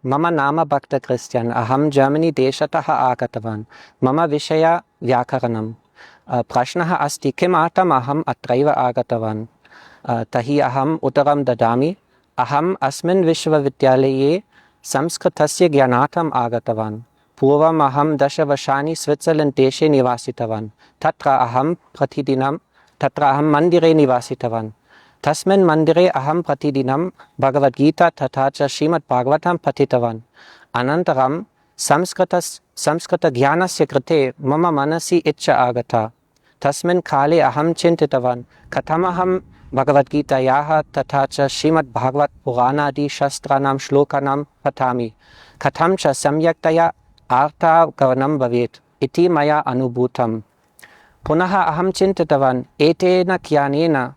Mama nama bhakta Christian. Aham Germany deshataha agatavan. Mama vishaya vyakaranam. Prashnaha asti kimartam aham atraiva agatavan. Tahi aham uttaram dadami. Aham asmin vishwavidyalaye samskritasya gyanatam agatavan. Purvam aham dasha vashani Switzerland deshe nivasitavan. Tatra aham mandire nivasitavan. Tasmin mandire aham pratidinam Bhagavad Gita tatacha Srimad Bhagavatam patitavan. Anantaram Samskrita Gyanasya krite mama manasi itcha agata. Tasmin kale aham chintitavan. Katamaham Bhagavad Gita yaha tatacha Srimad Bhagavat Puranadi Shastranam Shlokanam patami. Katamcha samyaktaya arta gavanam bhavet. Iti maya anubhutam. Punaha aham chintitavan etena kyanena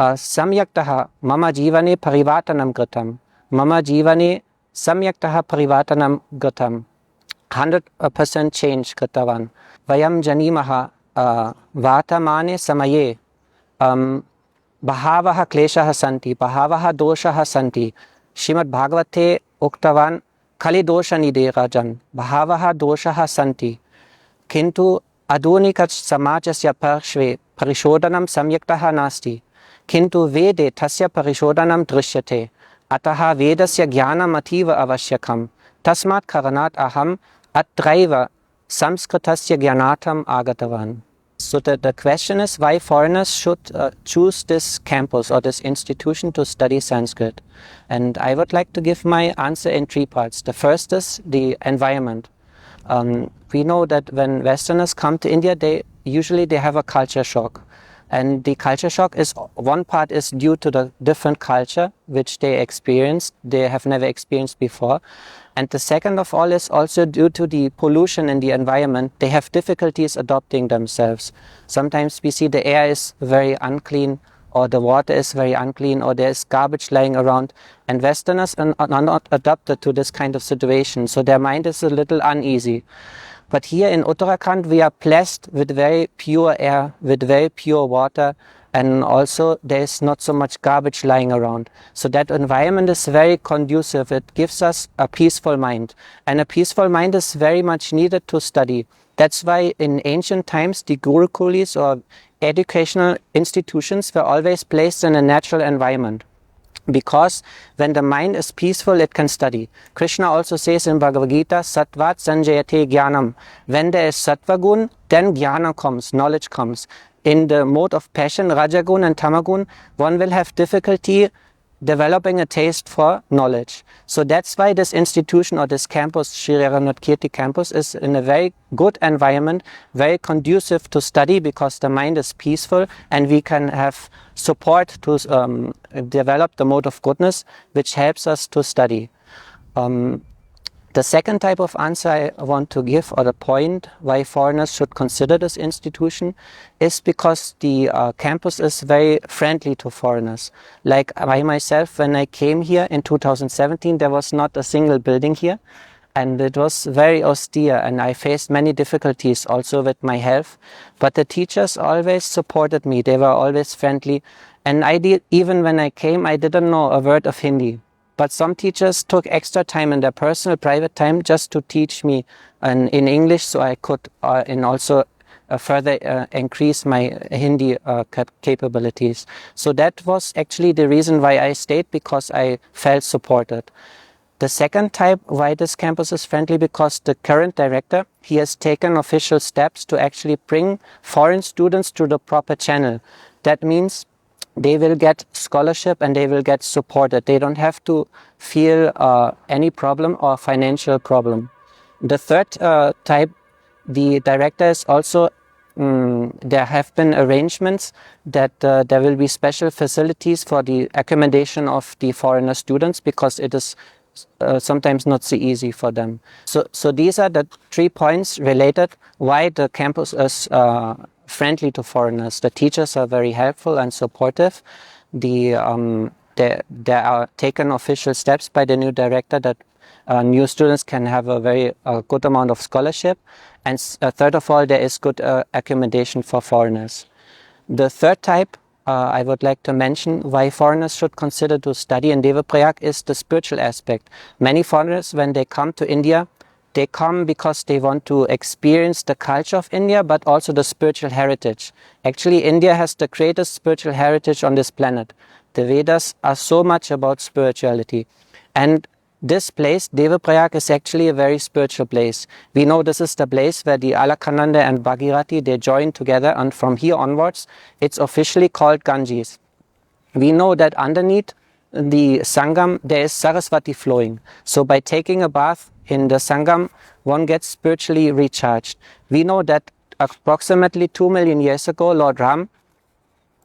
samyaktaha mama jivane parivartanam kritam. Mama jivane samyaktaha parivartanam kritam. 100% change kritavan. Vayam janimaha vartamane samaye bahavaha kleshaha santi, bahavaha doshaha santi. Srimad Bhagavate uktavan kali dosha niderajan, bahavaha doshaha santi. Kintu adunikat samajasya parshve parishodhanam samyaktaha nasti. Kintu vede tasya parishodhanam drishyate. Ataha vedasya jnanam ativa avashyakam. Tasmat karanat aham atraiva samskritasya jnanatam agatavan. So the question is why foreigners should choose this campus or this institution to study Sanskrit. And I would like to give my answer in 3 parts. The first is the environment. We know that when Westerners come to India, they usually have a culture shock. And the culture shock is, one part is due to the different culture which they have never experienced before. And the second of all is also due to the pollution in the environment. They have difficulties adopting themselves. Sometimes we see the air is very unclean, or the water is very unclean, or there is garbage lying around. And Westerners are not adapted to this kind of situation, so their mind is a little uneasy. But here in Uttarakhand, we are blessed with very pure air, with very pure water, and also there is not so much garbage lying around. So that environment is very conducive. It gives us a peaceful mind. And a peaceful mind is very much needed to study. That's why in ancient times, the gurukulis or educational institutions were always placed in a natural environment. Because when the mind is peaceful, it can study. Krishna also says in Bhagavad Gita, Sattvat sanjayate jnanam. When there is sattva gun, then jnana comes, knowledge comes. In the mode of passion, rajagun and tamagun, one will have difficulty developing a taste for knowledge. So that's why this institution or this campus, Shri Raghunath Kirti campus, is in a very good environment, very conducive to study because the mind is peaceful and we can have support to develop the mode of goodness which helps us to study. The second type of answer I want to give, or the point why foreigners should consider this institution, is because the campus is very friendly to foreigners. Like I myself, when I came here in 2017, there was not a single building here. And it was very austere, and I faced many difficulties also with my health. But the teachers always supported me. They were always friendly. And even when I came, I didn't know a word of Hindi. But some teachers took extra time in their personal, private time just to teach me in English, so I could and also further increase my Hindi capabilities. So that was actually the reason why I stayed, because I felt supported. The second type why this campus is friendly, because the current director, he has taken official steps to actually bring foreign students to the proper channel. That means they will get scholarship and they will get supported. They don't have to feel any problem or financial problem. The third type, the director is also, there have been arrangements that there will be special facilities for the accommodation of the foreigner students, because it is sometimes not so easy for them. So these are the 3 points related why the campus is friendly to foreigners. The teachers are very helpful and supportive. There are taken official steps by the new director that new students can have a very good amount of scholarship. And third of all, there is good accommodation for foreigners. The third type I would like to mention why foreigners should consider to study in Devaprayag is the spiritual aspect. Many foreigners, when they come to India, they come because they want to experience the culture of India, but also the spiritual heritage. Actually, India has the greatest spiritual heritage on this planet. The Vedas are so much about spirituality. And this place, Devaprayag, is actually a very spiritual place. We know this is the place where the Alaknanda and Bhagirathi, they join together, and from here onwards, it's officially called Ganges. We know that underneath the Sangam, there is Saraswati flowing. So by taking a bath in the Sangam, one gets spiritually recharged. We know that approximately 2 million years ago, Lord Ram,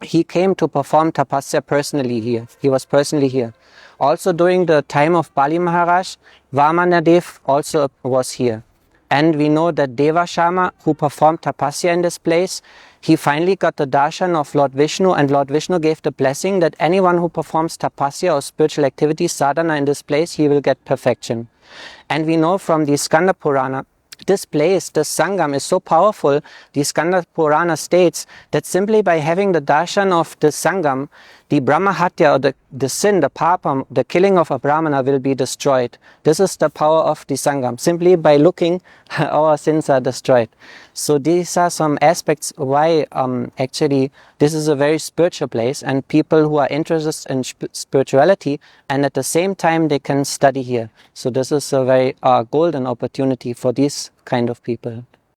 he came to perform tapasya personally here. He was personally here. Also during the time of Bali Maharaj, Vamanadev also was here. And we know that Devashama, who performed tapasya in this place, he finally got the darshan of Lord Vishnu, and Lord Vishnu gave the blessing that anyone who performs tapasya or spiritual activity, sadhana in this place, he will get perfection. And we know from the Skanda Purana, this place, the Sangam, is so powerful. The Skanda Purana states that simply by having the darshan of the Sangam, the Brahmahatya, or the sin, the papam, the killing of a Brahmana will be destroyed. This is the power of the Sangam. Simply by looking, our sins are destroyed. So these are some aspects why actually this is a very spiritual place, and people who are interested in spirituality and at the same time they can study here. So this is a very golden opportunity for these kind of people.